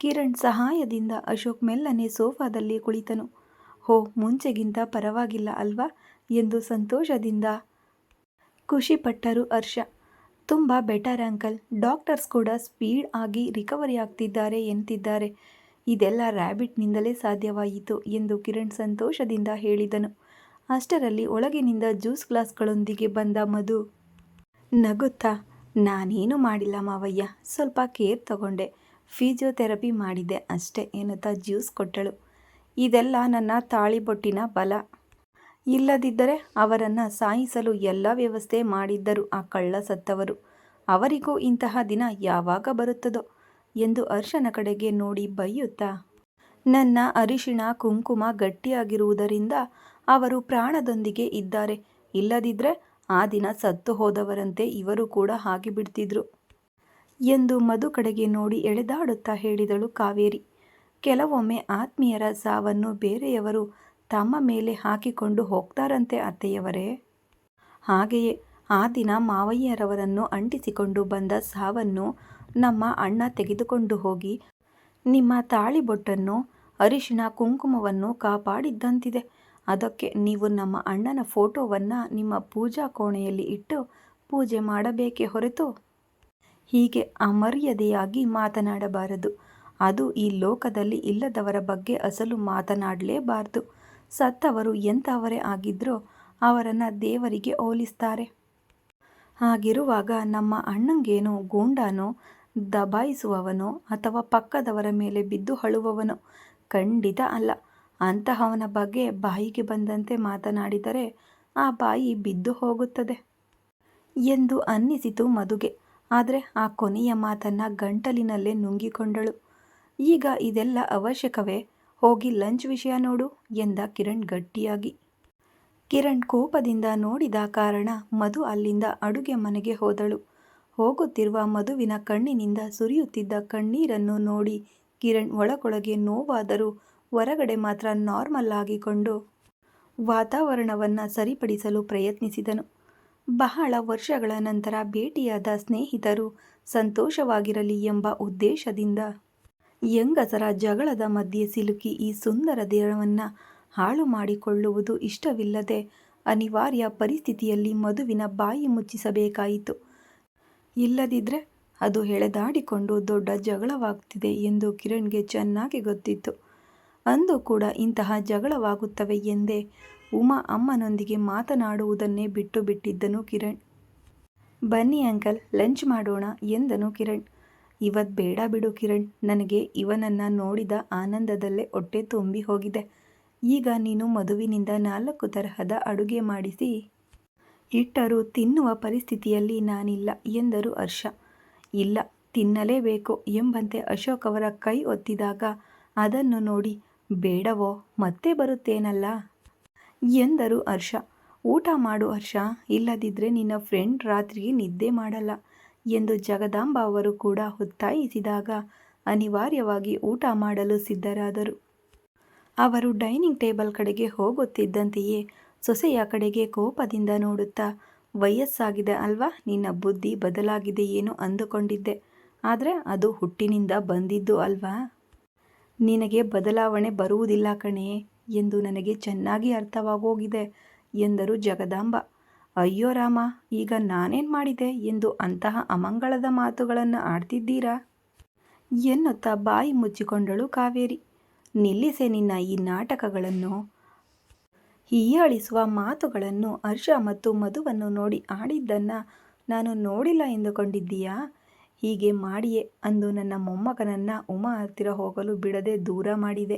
ಕಿರಣ್ ಸಹಾಯದಿಂದ ಅಶೋಕ್ ಮೆಲ್ಲನೆ ಸೋಫಾದಲ್ಲಿ ಕುಳಿತನು. ಹೋ, ಮುಂಚೆಗಿಂತ ಪರವಾಗಿಲ್ಲ ಅಲ್ವಾ ಎಂದು ಸಂತೋಷದಿಂದ ಖುಷಿಪಟ್ಟರು ಹರ್ಷ. ತುಂಬ ಬೆಟರ್ ಅಂಕಲ್, ಡಾಕ್ಟರ್ಸ್ ಕೂಡ ಸ್ಪೀಡ್ ಆಗಿ ರಿಕವರಿ ಆಗ್ತಿದ್ದಾರೆ ಎಂತಿದ್ದಾರೆ. ಇದೆಲ್ಲ ರ್ಯಾಬಿಟ್ನಿಂದಲೇ ಸಾಧ್ಯವಾಯಿತು ಎಂದು ಕಿರಣ್ ಸಂತೋಷದಿಂದ ಹೇಳಿದನು. ಅಷ್ಟರಲ್ಲಿ ಒಳಗಿನಿಂದ ಜ್ಯೂಸ್ ಗ್ಲಾಸ್ಗಳೊಂದಿಗೆ ಬಂದ ಮಧು ನಗುತ್ತಾ, ನಾನೇನು ಮಾಡಿಲ್ಲ ಮಾವಯ್ಯ, ಸ್ವಲ್ಪ ಕೇರ್ ತಗೊಂಡೆ, ಫಿಸಿಯೋಥೆರಪಿ ಮಾಡಿದೆ ಅಷ್ಟೇ ಎನ್ನುತ್ತಾ ಜ್ಯೂಸ್ ಕೊಟ್ಟಳು. ಇದೆಲ್ಲ ನನ್ನ ತಾಳಿಬೊಟ್ಟಿನ ಬಲ. ಇಲ್ಲದಿದ್ದರೆ ಅವರನ್ನು ಸಾಯಿಸಲು ಎಲ್ಲ ವ್ಯವಸ್ಥೆ ಮಾಡಿದ್ದರು ಆ ಕಳ್ಳ ಸತ್ತವರು. ಅವರಿಗೂ ಇಂತಹ ದಿನ ಯಾವಾಗ ಬರುತ್ತದೋ ಎಂದು ಹರ್ಷನ ಕಡೆಗೆ ನೋಡಿ ಬೈಯುತ್ತಾ, ನನ್ನ ಅರಿಶಿಣ ಕುಂಕುಮ ಗಟ್ಟಿಯಾಗಿರುವುದರಿಂದ ಅವರು ಪ್ರಾಣದೊಂದಿಗೆ ಇದ್ದಾರೆ. ಇಲ್ಲದಿದ್ದರೆ ಆ ದಿನ ಸತ್ತು ಹೋದವರಂತೆ ಇವರು ಕೂಡ ಆಗಿಬಿಡ್ತಿದ್ರು ಎಂದು ಮಧು ಕಡೆಗೆ ನೋಡಿ ಎಳೆದಾಡುತ್ತಾ ಹೇಳಿದಳು ಕಾವೇರಿ. ಕೆಲವೊಮ್ಮೆ ಆತ್ಮೀಯರ ಸಾವನ್ನು ಬೇರೆಯವರು ತಮ್ಮ ಮೇಲೆ ಹಾಕಿಕೊಂಡು ಹೋಗ್ತಾರಂತೆ ಅತ್ತೆಯವರೇ. ಹಾಗೆಯೇ ಆ ದಿನ ಮಾವಯ್ಯರವರನ್ನು ಅಂಟಿಸಿಕೊಂಡು ಬಂದ ಸಾವನ್ನು ನಮ್ಮ ಅಣ್ಣ ತೆಗೆದುಕೊಂಡು ಹೋಗಿ ನಿಮ್ಮ ತಾಳಿಬೊಟ್ಟನ್ನು, ಅರಿಶಿಣ ಕುಂಕುಮವನ್ನು ಕಾಪಾಡಿದ್ದಂತಿದೆ. ಅದಕ್ಕೆ ನೀವು ನಮ್ಮ ಅಣ್ಣನ ಫೋಟೋವನ್ನು ನಿಮ್ಮ ಪೂಜಾ ಕೋಣೆಯಲ್ಲಿ ಇಟ್ಟು ಪೂಜೆ ಮಾಡಬೇಕೇ ಹೊರತು ಹೀಗೆ ಅಮರ್ಯಾದೆಯಾಗಿ ಮಾತನಾಡಬಾರದು. ಅದು ಈ ಲೋಕದಲ್ಲಿ ಇಲ್ಲದವರ ಬಗ್ಗೆ ಅಸಲು ಮಾತನಾಡಲೇಬಾರದು. ಸತ್ತವರು ಎಂಥವರೇ ಆಗಿದ್ರೂ ಅವರನ್ನು ದೇವರಿಗೆ ಹೋಲಿಸ್ತಾರೆ. ಹಾಗಿರುವಾಗ ನಮ್ಮ ಅಣ್ಣಂಗೇನು ಗೂಂಡಾನೋ, ದಬಾಯಿಸುವವನೋ ಅಥವಾ ಪಕ್ಕದವರ ಮೇಲೆ ಬಿದ್ದು ಅಳುವವನೋ? ಖಂಡಿತ ಅಲ್ಲ. ಅಂತಹವನ ಬಗ್ಗೆ ಬಾಯಿಗೆ ಬಂದಂತೆ ಮಾತನಾಡಿದರೆ ಆ ಬಾಯಿ ಬಿದ್ದು ಹೋಗುತ್ತದೆ ಎಂದು ಅನ್ನಿಸಿತು ಮಧುಗೆ. ಆದರೆ ಆ ಕೊನೆಯ ಮಾತನ್ನು ಗಂಟಲಿನಲ್ಲೇ ನುಂಗಿಕೊಂಡಳು. ಈಗ ಇದೆಲ್ಲ ಅವಶ್ಯಕವೇ? ಹೋಗಿ ಲಂಚ್ ವಿಷಯ ನೋಡು ಎಂದ ಕಿರಣ್ ಗಟ್ಟಿಯಾಗಿ. ಕಿರಣ್ ಕೋಪದಿಂದ ನೋಡಿದ ಕಾರಣ ಮಧು ಅಲ್ಲಿಂದ ಅಡುಗೆ ಮನೆಗೆ ಹೋದಳು. ಹೋಗುತ್ತಿರುವ ಮಧುವಿನ ಕಣ್ಣಿನಿಂದ ಸುರಿಯುತ್ತಿದ್ದ ಕಣ್ಣೀರನ್ನು ನೋಡಿ ಕಿರಣ್ ಒಳಗೊಳಗೆ ನೋವಾದರೂ ಹೊರಗಡೆ ಮಾತ್ರ ನಾರ್ಮಲ್ ಆಗಿಕೊಂಡು ವಾತಾವರಣವನ್ನು ಸರಿಪಡಿಸಲು ಪ್ರಯತ್ನಿಸಿದನು. ಬಹಳ ವರ್ಷಗಳ ನಂತರ ಭೇಟಿಯಾದ ಸ್ನೇಹಿತರು ಸಂತೋಷವಾಗಿರಲಿ ಎಂಬ ಉದ್ದೇಶದಿಂದ ಹೆಂಗಸರ ಜಗಳದ ಮಧ್ಯೆ ಸಿಲುಕಿ ಈ ಸುಂದರ ದಿನವನ್ನು ಹಾಳು ಮಾಡಿಕೊಳ್ಳುವುದು ಇಷ್ಟವಿಲ್ಲದೆ ಅನಿವಾರ್ಯ ಪರಿಸ್ಥಿತಿಯಲ್ಲಿ ಮಧುವಿನ ಬಾಯಿ ಮುಚ್ಚಿಸಬೇಕಾಯಿತು. ಇಲ್ಲದಿದ್ದರೆ ಅದು ಎಳೆದಾಡಿಕೊಂಡು ದೊಡ್ಡ ಜಗಳವಾಗುತ್ತಿದೆ ಎಂದು ಕಿರಣ್ಗೆ ಚೆನ್ನಾಗಿ ಗೊತ್ತಿತ್ತು. ಅಂದು ಕೂಡ ಇಂತಹ ಜಗಳವಾಗುತ್ತವೆ ಎಂದೇ ಉಮಾ ಅಮ್ಮನೊಂದಿಗೆ ಮಾತನಾಡುವುದನ್ನೇ ಬಿಟ್ಟು ಬಿಟ್ಟಿದ್ದನು ಕಿರಣ್. ಬನ್ನಿ ಅಂಕಲ್, ಲಂಚ್ ಮಾಡೋಣ ಎಂದನು ಕಿರಣ್. ಇವತ್ತು ಬೇಡ ಬಿಡು ಕಿರಣ್, ನನಗೆ ಇವನನ್ನು ನೋಡಿದ ಆನಂದದಲ್ಲೇ ಹೊಟ್ಟೆ ತುಂಬಿ ಹೋಗಿದೆ. ಈಗ ನೀನು ಮಧುವಿನಿಂದ 4 ತರಹದ ಅಡುಗೆ ಮಾಡಿಸಿ ಇಟ್ಟರೂ ತಿನ್ನುವ ಪರಿಸ್ಥಿತಿಯಲ್ಲಿ ನಾನಿಲ್ಲ ಎಂದರು ಹರ್ಷ. ಇಲ್ಲ, ತಿನ್ನಲೇಬೇಕು ಎಂಬಂತೆ ಅಶೋಕ್ ಅವರ ಕೈ ಒತ್ತಿದಾಗ ಅದನ್ನು ನೋಡಿ ಬೇಡವೋ, ಮತ್ತೆ ಬರುತ್ತೇನಲ್ಲ ಎಂದರು ಹರ್ಷ. ಊಟ ಮಾಡು ಹರ್ಷ, ಇಲ್ಲದಿದ್ದರೆ ನಿನ್ನ ಫ್ರೆಂಡ್ ರಾತ್ರಿಗೆ ನಿದ್ದೆ ಮಾಡಲ್ಲ ಎಂದು ಜಗದಾಂಬ ಅವರು ಕೂಡ ಒತ್ತಾಯಿಸಿದಾಗ ಅನಿವಾರ್ಯವಾಗಿ ಊಟ ಮಾಡಲು ಸಿದ್ಧರಾದರು. ಅವರು ಡೈನಿಂಗ್ ಟೇಬಲ್ ಕಡೆಗೆ ಹೋಗುತ್ತಿದ್ದಂತೆಯೇ ಸೊಸೆಯ ಕಡೆಗೆ ಕೋಪದಿಂದ ನೋಡುತ್ತಾ, ವಯಸ್ಸಾಗಿದೆ ಅಲ್ವಾ, ನಿನ್ನ ಬುದ್ಧಿ ಬದಲಾಗಿದೆ ಏನೋ ಅಂದುಕೊಂಡಿದ್ದೆ, ಆದರೆ ಅದು ಹುಟ್ಟಿನಿಂದ ಬಂದಿದ್ದು ಅಲ್ವಾ. ನಿನಗೆ ಬದಲಾವಣೆ ಬರುವುದಿಲ್ಲ ಕಣೆ ಎಂದು ನನಗೆ ಚೆನ್ನಾಗಿ ಅರ್ಥವಾಗೋಗಿದೆ ಎಂದರು ಜಗದಾಂಬ. ಅಯ್ಯೋ ರಾಮ, ಈಗ ನಾನೇನು ಮಾಡಿದೆ ಎಂದು ಅಂತಹ ಅಮಂಗಳದ ಮಾತುಗಳನ್ನು ಆಡ್ತಿದ್ದೀರಾ ಎನ್ನುತ್ತಾ ಬಾಯಿ ಮುಚ್ಚಿಕೊಂಡಳು ಕಾವೇರಿ. ನಿಲ್ಲಿಸೆ ನಿನ್ನ ಈ ನಾಟಕಗಳನ್ನು. ಹೀಯಾಳಿಸುವ ಮಾತುಗಳನ್ನು ಹರ್ಷ ಮತ್ತು ಮಧುವನ್ನು ನೋಡಿ ಆಡಿದ್ದನ್ನು ನಾನು ನೋಡಿಲ್ಲ ಎಂದುಕೊಂಡಿದ್ದೀಯಾ? ಹೀಗೆ ಮಾಡಿಯೇ ಅಂದು ನನ್ನ ಮೊಮ್ಮಗನನ್ನು ಉಮಾ ಹತ್ತಿರ ಹೋಗಲು ಬಿಡದೆ ದೂರ ಮಾಡಿದೆ.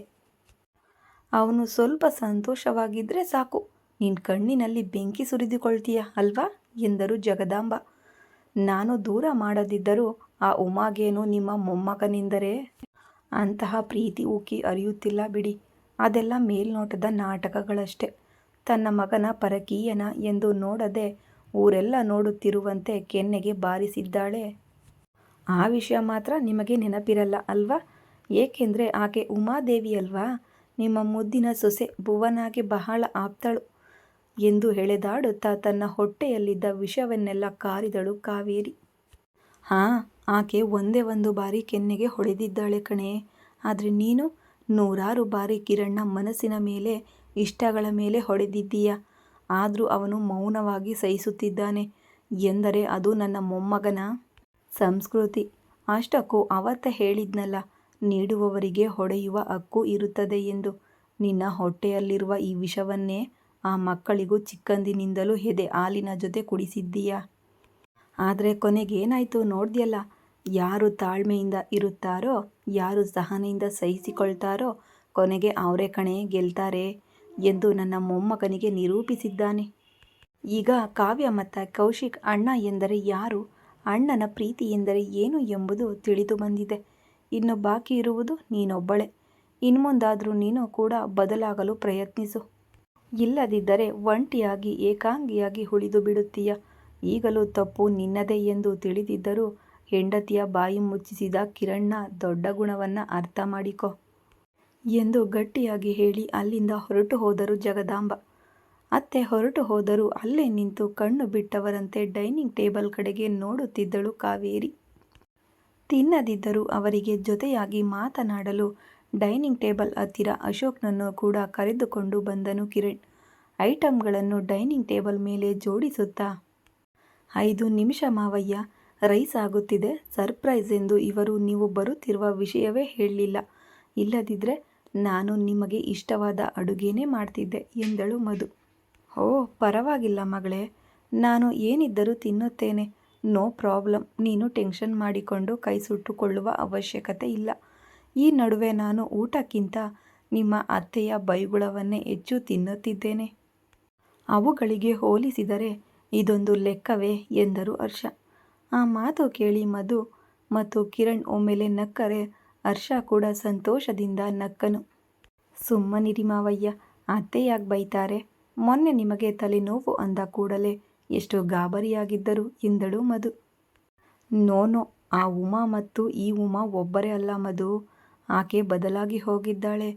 ಅವನು ಸ್ವಲ್ಪ ಸಂತೋಷವಾಗಿದ್ದರೆ ಸಾಕು, ನಿನ್ನ ಕಣ್ಣಿನಲ್ಲಿ ಬೆಂಕಿ ಸುರಿದುಕೊಳ್ತೀಯ ಅಲ್ವಾ ಎಂದರು ಜಗದಾಂಬ. ನಾನು ದೂರ ಮಾಡದಿದ್ದರೂ ಆ ಉಮಾಗೇನು ನಿಮ್ಮ ಮೊಮ್ಮಗನೆಂದರೆ ಅಂತಹ ಪ್ರೀತಿ ಉಕ್ಕಿ ಹರಿಯುತ್ತಿಲ್ಲ ಬಿಡಿ. ಅದೆಲ್ಲ ಮೇಲ್ನೋಟದ ನಾಟಕಗಳಷ್ಟೇ. ತನ್ನ ಮಗನ ಪರಕೀಯನ ಎಂದು ನೋಡದೆ ಊರೆಲ್ಲ ನೋಡುತ್ತಿರುವಂತೆ ಕೆನ್ನೆಗೆ ಬಾರಿಸಿದ್ದಾಳೆ. ಆ ವಿಷಯ ಮಾತ್ರ ನಿಮಗೆ ನೆನಪಿರಲ್ಲ ಅಲ್ವಾ? ಏಕೆಂದರೆ ಆಕೆ ಉಮಾದೇವಿ ಅಲ್ವಾ, ನಿಮ್ಮ ಮುದ್ದಿನ ಸೊಸೆ ಭುವನಾಗೆ ಬಹಳ ಆಪ್ತಳು ಎಂದು ಎಳೆದಾಡುತ್ತಾ ತನ್ನ ಹೊಟ್ಟೆಯಲ್ಲಿದ್ದ ವಿಷವನ್ನೆಲ್ಲ ಕಾರಿದಳು ಕಾವೇರಿ. ಹಾಂ, ಆಕೆ ಒಂದೇ ಒಂದು ಬಾರಿ ಕೆನ್ನೆಗೆ ಹೊಡೆದಿದ್ದಾಳೆ ಕಣೆ, ಆದರೆ ನೀನು 100 ಬಾರಿ ಕಿರಣ್ನ ಮನಸ್ಸಿನ ಮೇಲೆ ಇಷ್ಟಗಳ ಮೇಲೆ ಹೊಡೆದಿದ್ದೀಯ. ಆದರೂ ಅವನು ಮೌನವಾಗಿ ಸಹಿಸುತ್ತಿದ್ದಾನೆ ಎಂದರೆ ಅದು ನನ್ನ ಮೊಮ್ಮಗನ ಸಂಸ್ಕೃತಿ. ಅಷ್ಟಕ್ಕೂ ಅವತ್ತೇ ಹೇಳಿದ್ನಲ್ಲ, ನೀಡುವವರಿಗೆ ಹೊಡೆಯುವ ಹಕ್ಕು ಇರುತ್ತದೆ ಎಂದು. ನಿನ್ನ ಹೊಟ್ಟೆಯಲ್ಲಿರುವ ಈ ವಿಷವನ್ನೇ ಆ ಮಕ್ಕಳಿಗೂ ಚಿಕ್ಕಂದಿನಿಂದಲೂ ಎದೆ ಹಾಲಿನ ಜೊತೆ ಕುಡಿಸಿದ್ದೀಯ. ಆದರೆ ಕೊನೆಗೇನಾಯಿತು ನೋಡ್ದ್ಯಲ್ಲ. ಯಾರು ತಾಳ್ಮೆಯಿಂದ ಇರುತ್ತಾರೋ, ಯಾರು ಸಹನೆಯಿಂದ ಸಹಿಸಿಕೊಳ್ತಾರೋ ಕೊನೆಗೆ ಅವರೇ ಕಣೆ ಗೆಲ್ತಾರೆ ಎಂದು ನನ್ನ ಮೊಮ್ಮಗನಿಗೆ ನಿರೂಪಿಸಿದ್ದಾನೆ. ಈಗ ಕಾವ್ಯ ಮತ್ತು ಕೌಶಿಕ್ ಅಣ್ಣ ಎಂದರೆ ಯಾರು, ಅಣ್ಣನ ಪ್ರೀತಿ ಎಂದರೆ ಏನು ಎಂಬುದು ತಿಳಿದು ಬಂದಿದೆ. ಇನ್ನು ಬಾಕಿ ಇರುವುದು ನೀನೊಬ್ಬಳೇ. ಇನ್ಮುಂದಾದರೂ ನೀನು ಕೂಡ ಬದಲಾಗಲು ಪ್ರಯತ್ನಿಸು. ಇಲ್ಲದಿದ್ದರೆ ಒಂಟಿಯಾಗಿ ಏಕಾಂಗಿಯಾಗಿ ಉಳಿದು ಬಿಡುತ್ತೀಯ. ಈಗಲೂ ತಪ್ಪು ನಿನ್ನದೇ ಎಂದು ತಿಳಿದಿದ್ದರೂ ಹೆಂಡತಿಯ ಬಾಯಿ ಮುಚ್ಚಿಸಿದ ಕಿರಣ್ನ ದೊಡ್ಡ ಗುಣವನ್ನು ಅರ್ಥ ಮಾಡಿಕೊ ಎಂದು ಗಟ್ಟಿಯಾಗಿ ಹೇಳಿ ಅಲ್ಲಿಂದ ಹೊರಟು ಹೋದರು ಜಗದಾಂಬ. ಅತ್ತೆ ಹೊರಟು ಹೋದರೂ ಅಲ್ಲೇ ನಿಂತು ಕಣ್ಣು ಬಿಟ್ಟವರಂತೆ ಡೈನಿಂಗ್ ಟೇಬಲ್ ಕಡೆಗೆ ನೋಡುತ್ತಿದ್ದಳು ಕಾವೇರಿ. ತಿನ್ನದಿದ್ದರೂ ಅವರಿಗೆ ಜೊತೆಯಾಗಿ ಮಾತನಾಡಲು ಡೈನಿಂಗ್ ಟೇಬಲ್ ಹತ್ತಿರ ಅಶೋಕ್ನನ್ನು ಕೂಡ ಕರೆದುಕೊಂಡು ಬಂದನು ಕಿರಣ್. ಐಟಂಗಳನ್ನು ಡೈನಿಂಗ್ ಟೇಬಲ್ ಮೇಲೆ ಜೋಡಿಸುತ್ತಾ, 5 ನಿಮಿಷ ಮಾವಯ್ಯ, ರೈಸ್ ಆಗುತ್ತಿದೆ. ಸರ್ಪ್ರೈಸ್ ಎಂದು ಇವರು ನೀವು ಬರುತ್ತಿರುವ ವಿಷಯವೇ ಹೇಳಲಿಲ್ಲ. ಇಲ್ಲದಿದ್ದರೆ ನಾನು ನಿಮಗೆ ಇಷ್ಟವಾದ ಅಡುಗೆನೇ ಮಾಡ್ತಿದ್ದೆ ಎಂದಳು ಮಧು. ಓ ಪರವಾಗಿಲ್ಲ ಮಗಳೇ, ನಾನು ಏನಿದ್ದರೂ ತಿನ್ನುತ್ತೇನೆ. No problem. ನೀನು ಟೆನ್ಷನ್ ಮಾಡಿಕೊಂಡು ಕೈ ಸುಟ್ಟುಕೊಳ್ಳುವ ಅವಶ್ಯಕತೆ ಇಲ್ಲ. ಈ ನಡುವೆ ನಾನು ಊಟಕ್ಕಿಂತ ನಿಮ್ಮ ಅತ್ತೆಯ ಬೈಗುಳವನ್ನೇ ಹೆಚ್ಚು ತಿನ್ನುತ್ತಿದ್ದೇನೆ. ಅವುಗಳಿಗೆ ಹೋಲಿಸಿದರೆ ಇದೊಂದು ಲೆಕ್ಕವೇ ಎಂದರು ಹರ್ಷ. ಆ ಮಾತು ಕೇಳಿ ಮಧು ಮತ್ತು ಕಿರಣ್ ಒಮ್ಮೆಲೆ ನಕ್ಕರೆ ಹರ್ಷ ಕೂಡ ಸಂತೋಷದಿಂದ ನಕ್ಕನು. ಸುಮ್ಮನಿರಿ ಮಾವಯ್ಯ, ಅತ್ತೆ ಯಾಕೆ ಬೈತಾರೆ? ಮೊನ್ನೆ ನಿಮಗೆ ತಲೆನೋವು ಅಂದ ಕೂಡಲೇ ಎಷ್ಟು ಗಾಬರಿಯಾಗಿದ್ದರು ಎಂದಳು ಮಧು. ನೋ, ಆ ಉಮಾ ಮತ್ತು ಈ ಉಮಾ ಒಬ್ಬರೇ ಅಲ್ಲ ಮಧು. ಆಕೆ ಬದಲಾಗಿ ಹೋಗಿದ್ದಾಳೆ.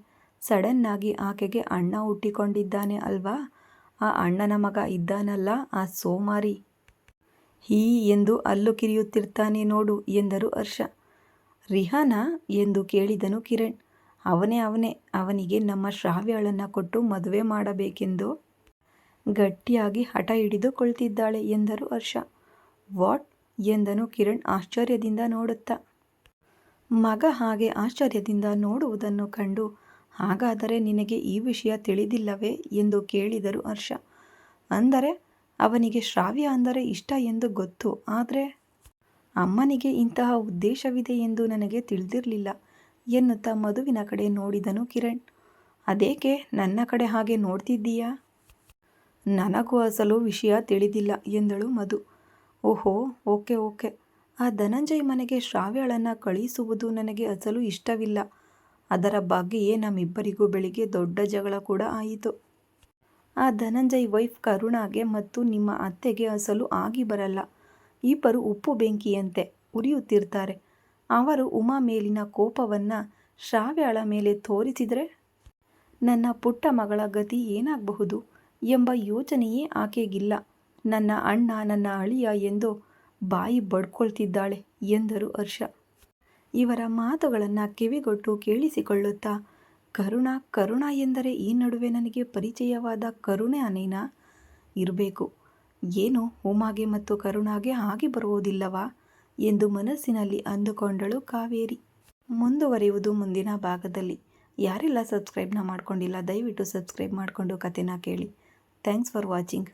ಸಡನ್ನಾಗಿ ಆಕೆಗೆ ಅಣ್ಣ ಹುಟ್ಟಿಕೊಂಡಿದ್ದಾನೆ ಅಲ್ವಾ? ಆ ಅಣ್ಣನ ಮಗ ಇದ್ದಾನಲ್ಲ, ಆ ಸೋಮಾರಿ ಹೀ ಎಂದು ಹಲ್ಲು ಕಿರಿಯುತ್ತಿರ್ತಾನೆ ನೋಡು ಎಂದರು ಹರ್ಷ. ರಿಹಾನಾ ಎಂದು ಕೇಳಿದನು ಕಿರಣ್. ಅವನೇ. ಅವನಿಗೆ ನಮ್ಮ ಶ್ರಾವ್ಯಳನ್ನು ಕೊಟ್ಟು ಮದುವೆ ಮಾಡಬೇಕೆಂದು ಗಟ್ಟಿಯಾಗಿ ಹಠ ಹಿಡಿದುಕೊಳ್ತಿದ್ದಾಳೆ ಎಂದರು ಹರ್ಷ. ವಾಟ್ ಎಂದನು ಕಿರಣ್ ಆಶ್ಚರ್ಯದಿಂದ ನೋಡುತ್ತಾ. ಮಗ ಹಾಗೆ ಆಶ್ಚರ್ಯದಿಂದ ನೋಡುವುದನ್ನು ಕಂಡು, ಹಾಗಾದರೆ ನಿನಗೆ ಈ ವಿಷಯ ತಿಳಿದಿಲ್ಲವೇ ಎಂದು ಕೇಳಿದರು ಹರ್ಷ. ಅಂದರೆ ಅವನಿಗೆ ಶ್ರಾವ್ಯ ಅಂದರೆ ಇಷ್ಟ ಎಂದು ಗೊತ್ತು, ಆದರೆ ಅಮ್ಮನಿಗೆ ಇಂತಹ ಉದ್ದೇಶವಿದೆ ಎಂದು ನನಗೆ ತಿಳಿದಿರಲಿಲ್ಲ ಎನ್ನುತ್ತಾ ಮಧುವಿನ ಕಡೆ ನೋಡಿದನು ಕಿರಣ್. ಅದೇಕೆ ನನ್ನ ಕಡೆ ಹಾಗೆ ನೋಡ್ತಿದ್ದೀಯಾ? ನನಗೂ ಅಸಲು ವಿಷಯ ತಿಳಿದಿಲ್ಲ ಎಂದಳು ಮಧು. ಓಹೋ, ಓಕೆ. ಆ ಧನಂಜಯ್ ಮನೆಗೆ ಶ್ರಾವ್ಯಳನ್ನು ಕಳುಹಿಸುವುದು ನನಗೆ ಅಸಲು ಇಷ್ಟವಿಲ್ಲ. ಅದರ ಬಗ್ಗೆಯೇ ನಮ್ಮಿಬ್ಬರಿಗೂ ಬೆಳಿಗ್ಗೆ ದೊಡ್ಡ ಜಗಳ ಕೂಡ ಆಯಿತು. ಆ ಧನಂಜಯ್ ವೈಫ್ ಕರುಣಾಗೆ ಮತ್ತು ನಿಮ್ಮ ಅತ್ತೆಗೆ ಅಸಲು ಆಗಿ ಬರಲ್ಲ. ಇಬ್ಬರು ಉಪ್ಪು ಬೆಂಕಿಯಂತೆ ಉರಿಯುತ್ತಿರ್ತಾರೆ. ಅವರು ಉಮಾ ಮೇಲಿನ ಕೋಪವನ್ನು ಶ್ರಾವ್ಯಳ ಮೇಲೆ ತೋರಿಸಿದರೆ ನನ್ನ ಪುಟ್ಟ ಮಗಳ ಗತಿ ಏನಾಗಬಹುದು ಎಂಬ ಯೋಚನೆಯೇ ಆಕೆಗಿಲ್ಲ. ನನ್ನ ಅಣ್ಣ, ನನ್ನ ಅಳಿಯ ಎಂದು ಬಾಯಿ ಬಡ್ಕೊಳ್ತಿದ್ದಾಳೆ ಎಂದರು ಹರ್ಷ. ಇವರ ಮಾತುಗಳನ್ನು ಕಿವಿಗೊಟ್ಟು ಕೇಳಿಸಿಕೊಳ್ಳುತ್ತಾ, ಕರುಣಾ ಎಂದರೆ ಈ ನಡುವೆ ನನಗೆ ಪರಿಚಯವಾದ ಕರುಣಾನೇನಾ ಇರಬೇಕು? ಏನು ಉಮಾಗೆ ಮತ್ತು ಕರುಣಾಗೆ ಆಗಿ ಬರುವುದಿಲ್ಲವಾ ಎಂದು ಮನಸ್ಸಿನಲ್ಲಿ ಅಂದುಕೊಂಡಳು ಕಾವೇರಿ. ಮುಂದುವರಿಯುವುದು ಮುಂದಿನ ಭಾಗದಲ್ಲಿ. ಯಾರೆಲ್ಲ ಸಬ್ಸ್ಕ್ರೈಬ್ನ ಮಾಡ್ಕೊಂಡಿಲ್ಲ ದಯವಿಟ್ಟು ಸಬ್ಸ್ಕ್ರೈಬ್ ಮಾಡಿಕೊಂಡು ಕಥೆನ ಕೇಳಿ. Thanks for watching.